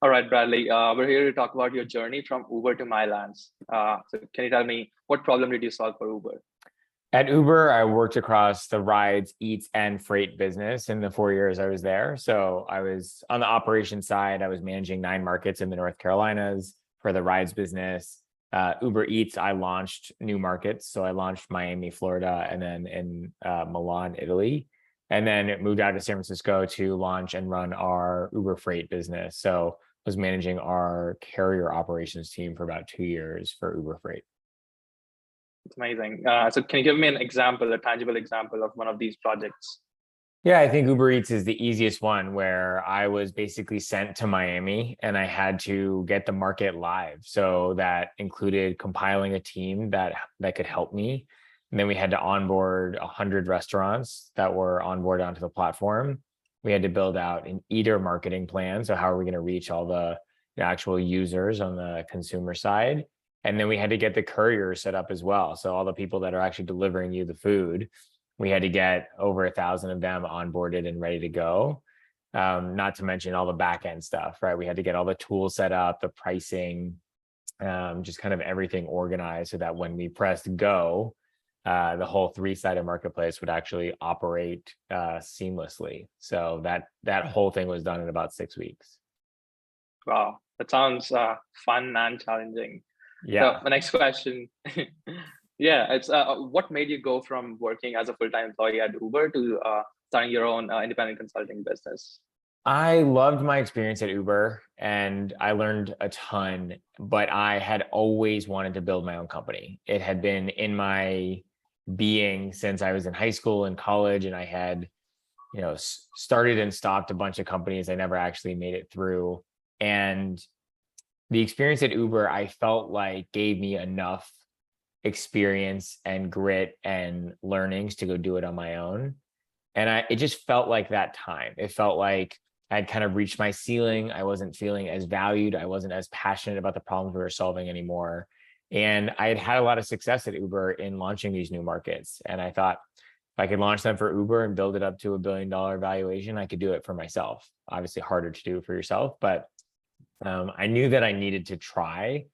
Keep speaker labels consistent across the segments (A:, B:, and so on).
A: All right, Bradley, we're here to talk about your journey from Uber to Mylance. So can you tell me what problem did you solve for Uber?
B: At Uber, I worked across the rides, eats, and freight business in the 4 years I was there. So I was on the operations side. I was managing 9 markets in the North Carolinas for the rides business. Uber Eats, I launched new markets. So I launched Miami, Florida, and then in Milan, Italy. And then it moved out to San Francisco to launch and run our Uber Freight business. So I was managing our carrier operations team for about 2 years for Uber Freight.
A: It's amazing. So can you give me an example, a tangible example of one of these projects?
B: Yeah, I think Uber Eats is the easiest one where I was basically sent to Miami and I had to get the market live. So that included compiling a team that could help me. And then we had to onboard 100 restaurants that were onboarded onto the platform. We had to build out an eater marketing plan. So how are we going to reach all the actual users on the consumer side? And then we had to get the couriers set up as well. So all the people that are actually delivering you the food, we had to get over 1,000 of them onboarded and ready to go. Not to mention all the back end stuff, right? We had to get all the tools set up, the pricing, just kind of everything organized so that when we pressed go, the whole three-sided marketplace would actually operate seamlessly. So that whole thing was done in about 6 weeks.
A: Wow, that sounds fun and challenging. So
B: Yeah.
A: my next question, yeah, it's what made you go from working as a full-time employee at Uber to starting your own independent consulting business?
B: I loved my experience at Uber and I learned a ton, but I had always wanted to build my own company. It had been in my being since I was in high school and college, and I had, started and stopped a bunch of companies. I never actually made it through. And the experience at Uber, I felt like gave me enough experience and grit and learnings to go do it on my own. And it just felt like that time. It felt like I'd kind of reached my ceiling. I wasn't feeling as valued. I wasn't as passionate about the problems we were solving anymore. And I had had a lot of success at Uber in launching these new markets. And I thought if I could launch them for Uber and build it up to $1 billion valuation, I could do it for myself. Obviously harder to do for yourself, but I knew that I needed to try.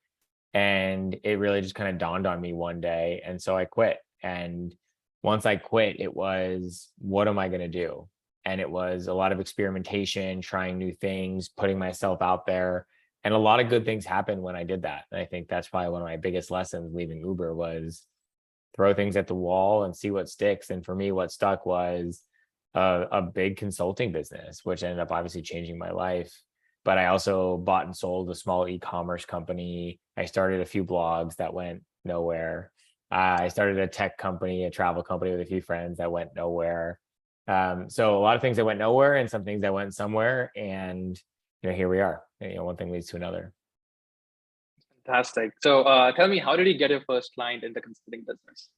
B: And it really just kind of dawned on me one day. And so I quit. And once I quit, it was, what am I going to do? And it was a lot of experimentation, trying new things, putting myself out there. And a lot of good things happened when I did that. And I think that's probably one of my biggest lessons leaving Uber was throw things at the wall and see what sticks. And for me, what stuck was a big consulting business, which ended up obviously changing my life. But I also bought and sold a small e-commerce company. I started a few blogs that went nowhere. I started a tech company, a travel company with a few friends that went nowhere. So a lot of things that went nowhere and some things that went somewhere. And here we are. One thing leads to another.
A: Fantastic. So tell me, how did you get your first client in the consulting business?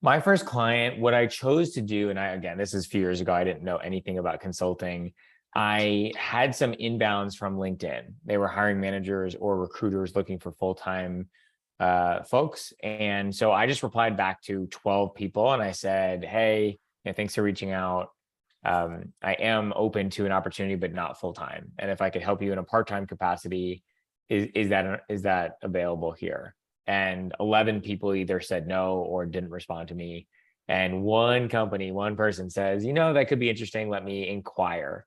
B: My first client, what I chose to do, and again, this is a few years ago, I didn't know anything about consulting. I had some inbounds from LinkedIn. They were hiring managers or recruiters looking for full-time folks. And so I just replied back to 12 people and I said, hey, thanks for reaching out. I am open to an opportunity, but not full-time. And if I could help you in a part-time capacity, is that available here? And 11 people either said no or didn't respond to me. And one person says, that could be interesting. Let me inquire.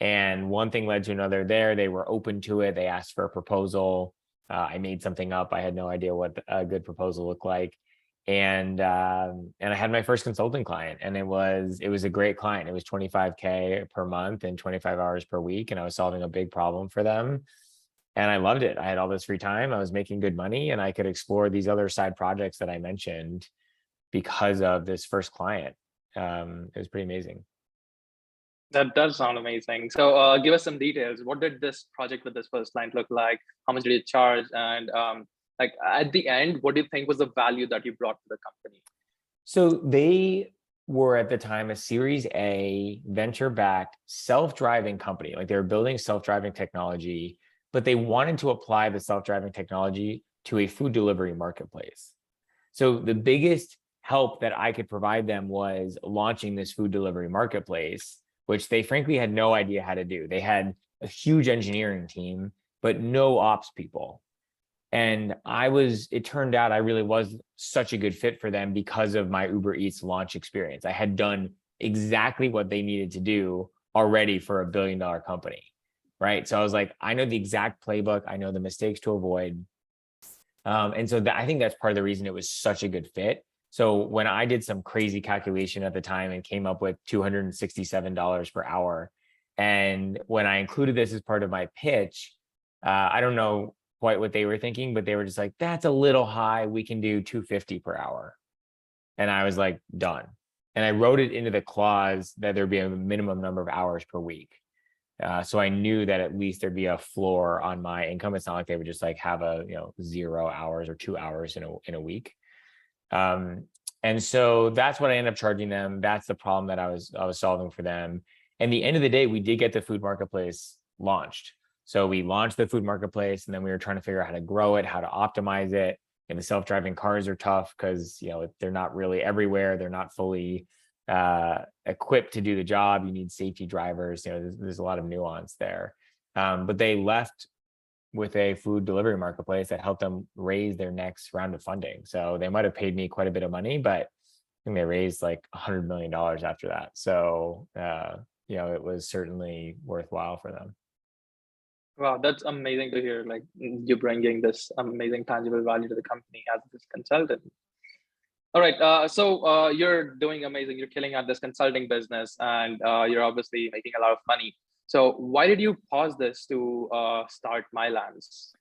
B: And one thing led to another there. They were open to it. They asked for a proposal. I made something up. I had no idea what a good proposal looked like. And I had my first consulting client, and it was a great client. It was $25K per month and 25 hours per week. And I was solving a big problem for them. And I loved it. I had all this free time. I was making good money and I could explore these other side projects that I mentioned because of this first client. It was pretty amazing.
A: That does sound amazing. So give us some details. What did this project with this first client look like? How much did you charge? And like at the end, what do you think was the value that you brought to the company?
B: So they were at the time a Series A venture-backed self-driving company. Like they were building self-driving technology, but they wanted to apply the self-driving technology to a food delivery marketplace. So the biggest help that I could provide them was launching this food delivery marketplace, which they frankly had no idea how to do. They had a huge engineering team. but no ops people. And it turned out I really was such a good fit for them because of my Uber Eats launch experience. I had done exactly what they needed to do already for a $1 billion company, right? So I was like, I know the exact playbook. I know the mistakes to avoid. And so I think that's part of the reason it was such a good fit. So when I did some crazy calculation at the time and came up with $267 per hour, and when I included this as part of my pitch, I don't know quite what they were thinking, but they were just like, that's a little high. We can do 250 per hour. And I was like, done. And I wrote it into the clause that there'd be a minimum number of hours per week. So I knew that at least there'd be a floor on my income. It's not like they would just like have a 0 hours or 2 hours in a week. And so that's what I ended up charging them. That's the problem that I was solving for them. And the end of the day, we did get the food marketplace launched. So we launched the food marketplace, and then we were trying to figure out how to grow it, how to optimize it. And the self-driving cars are tough because they're not really everywhere. They're not fully equipped to do the job. You need safety drivers. There's a lot of nuance there. But they left with a food delivery marketplace that helped them raise their next round of funding. So they might have paid me quite a bit of money, but I think they raised like $100 million after that. So it was certainly worthwhile for them.
A: Wow, that's amazing to hear. Like you bringing this amazing tangible value to the company as this consultant. All right, so you're doing amazing. You're killing at this consulting business, and you're obviously making a lot of money. So why did you pause this to start Mylance?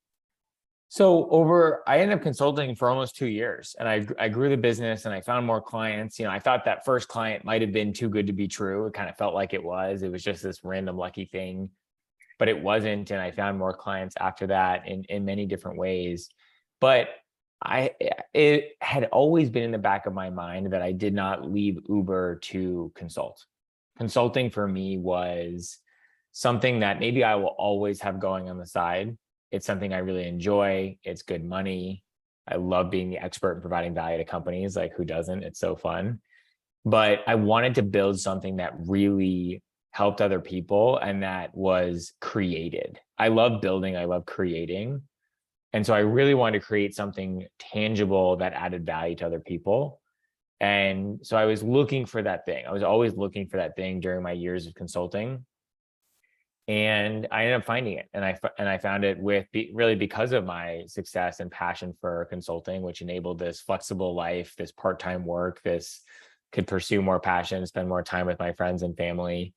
B: So I ended up consulting for almost 2 years, and I grew the business and I found more clients. I thought that first client might have been too good to be true. It kind of felt like it was. It was just this random lucky thing, but it wasn't. And I found more clients after that in many different ways. But it had always been in the back of my mind that I did not leave Uber to consult. Consulting for me was something that maybe I will always have going on the side. It's something I really enjoy. It's good money. I love being the expert in providing value to companies. Like, who doesn't? It's so fun. But I wanted to build something that really helped other people and that was created. I love building. I love creating. And so I really wanted to create something tangible that added value to other people. And so I was looking for that thing. I was always looking for that thing during my years of consulting. And I ended up finding it. And I found it really because of my success and passion for consulting, which enabled this flexible life, this part-time work, this could pursue more passion, spend more time with my friends and family,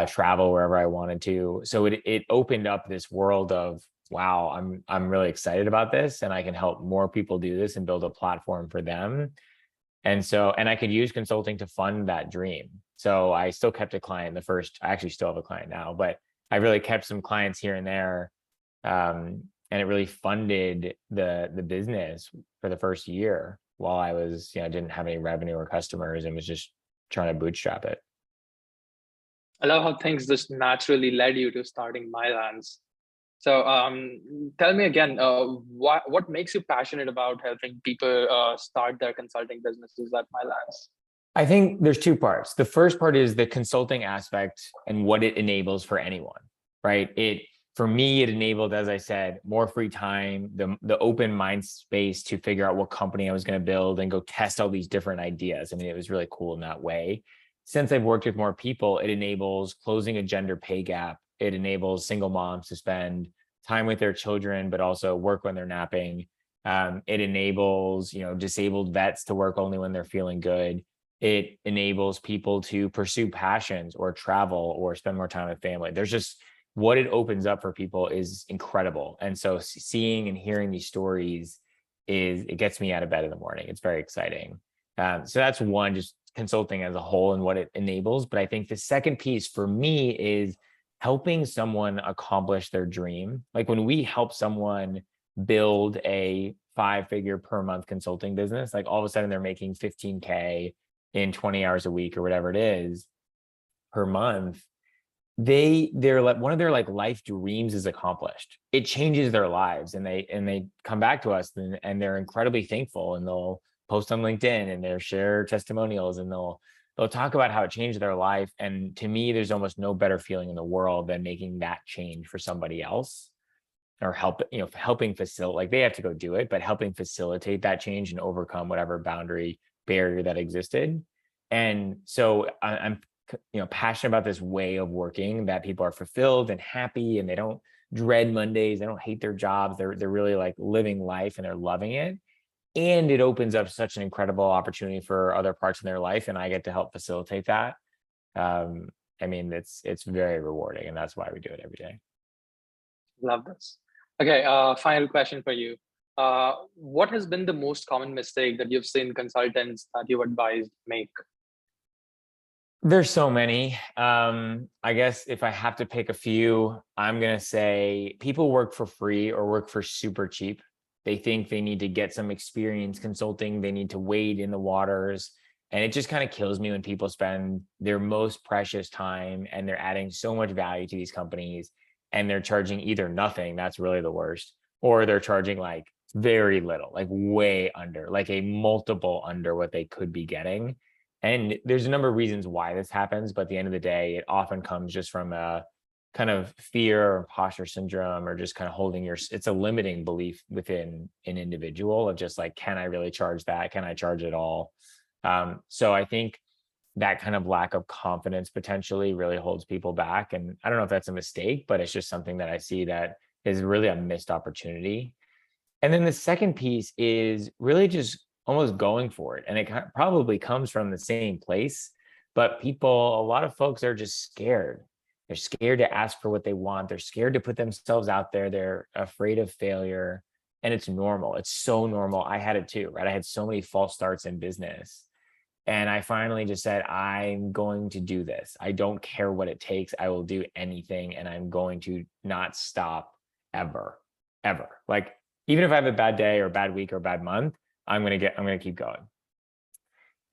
B: travel wherever I wanted to. So it opened up this world of, wow, I'm really excited about this, and I can help more people do this and build a platform for them. And I could use consulting to fund that dream. So I still kept a client I actually still have a client now, but I really kept some clients here and there. And it really funded the business for the first year while I was, didn't have any revenue or customers and was just trying to bootstrap it.
A: I love how things just naturally led you to starting Mylance. So tell me again, what makes you passionate about helping people start their consulting businesses at Mylance?
B: I think there's two parts. The first part is the consulting aspect and what it enables for anyone, right? For me, it enabled, as I said, more free time, the open mind space to figure out what company I was going to build and go test all these different ideas. I mean, it was really cool in that way. Since I've worked with more people, it enables closing a gender pay gap. It enables single moms to spend time with their children, but also work when they're napping. It enables, disabled vets to work only when they're feeling good. It enables people to pursue passions or travel or spend more time with family. There's just what it opens up for people is incredible. And so seeing and hearing these stories it gets me out of bed in the morning. It's very exciting. So that's one, just consulting as a whole and what it enables. But I think the second piece for me is helping someone accomplish their dream. Like when we help someone build a 5-figure per month consulting business, like all of a sudden they're making 15K in 20 hours a week or whatever it is per month. They're like, one of their like life dreams is accomplished. It changes their lives, and they come back to us and they're incredibly thankful, and they'll post on LinkedIn and they'll share testimonials and they'll talk about how it changed their life. And to me, there's almost no better feeling in the world than making that change for somebody else. or helping facilitate, like they have to go do it, but helping facilitate that change and overcome whatever boundary barrier that existed. And so I'm passionate about this way of working that people are fulfilled and happy, and they don't dread Mondays, they don't hate their jobs, they're really like living life and they're loving it. And it opens up such an incredible opportunity for other parts of their life, and I get to help facilitate that. um, I mean, it's very rewarding, and that's why we do it every day.
A: Love this. Okay, final question for you. What has been the most common mistake that you've seen consultants that you've advised make?
B: There's so many. I guess if I have to pick a few, I'm gonna say people work for free or work for super cheap. They think they need to get some experience consulting, they need to wade in the waters. And it just kind of kills me when people spend their most precious time and they're adding so much value to these companies, and they're charging either nothing, that's really the worst, or they're charging like very little, like way under, like a multiple under what they could be getting. And there's a number of reasons why this happens, but at the end of the day, it often comes just from a kind of fear or imposter syndrome, or just kind of holding it's a limiting belief within an individual of just like, can I really charge that? Can I charge it all? So I think that kind of lack of confidence potentially really holds people back. And I don't know if that's a mistake, but it's just something that I see that is really a missed opportunity. And then the second piece is really just almost going for it. And it probably comes from the same place, but a lot of folks are just scared. They're scared to ask for what they want. They're scared to put themselves out there. They're afraid of failure. And it's normal. It's so normal. I had it too, right? I had so many false starts in business. And I finally just said, I'm going to do this. I don't care what it takes. I will do anything. And I'm going to not stop ever, ever. Like, even if I have a bad day or a bad week or a bad month, I'm going to keep going.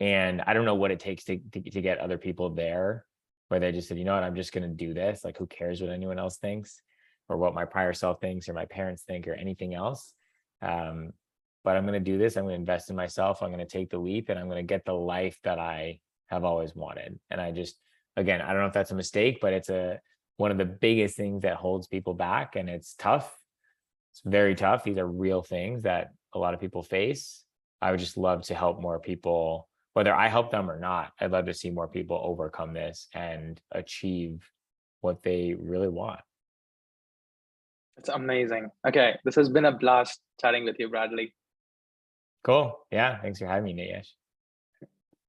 B: And I don't know what it takes to get other people there, where they just said, you know what, I'm just going to do this. Like, who cares what anyone else thinks, or what my prior self thinks, or my parents think, or anything else. But I'm going to do this. I'm going to invest in myself. I'm going to take the leap, and I'm going to get the life that I have always wanted. And again, I don't know if that's a mistake, but it's one of the biggest things that holds people back. And it's tough. It's very tough. These are real things that a lot of people face. I would just love to help more people, whether I help them or not. I'd love to see more people overcome this and achieve what they really want.
A: It's amazing. Okay, this has been a blast chatting with you, Bradley.
B: Cool. Yeah. Thanks for having me, Nayesh.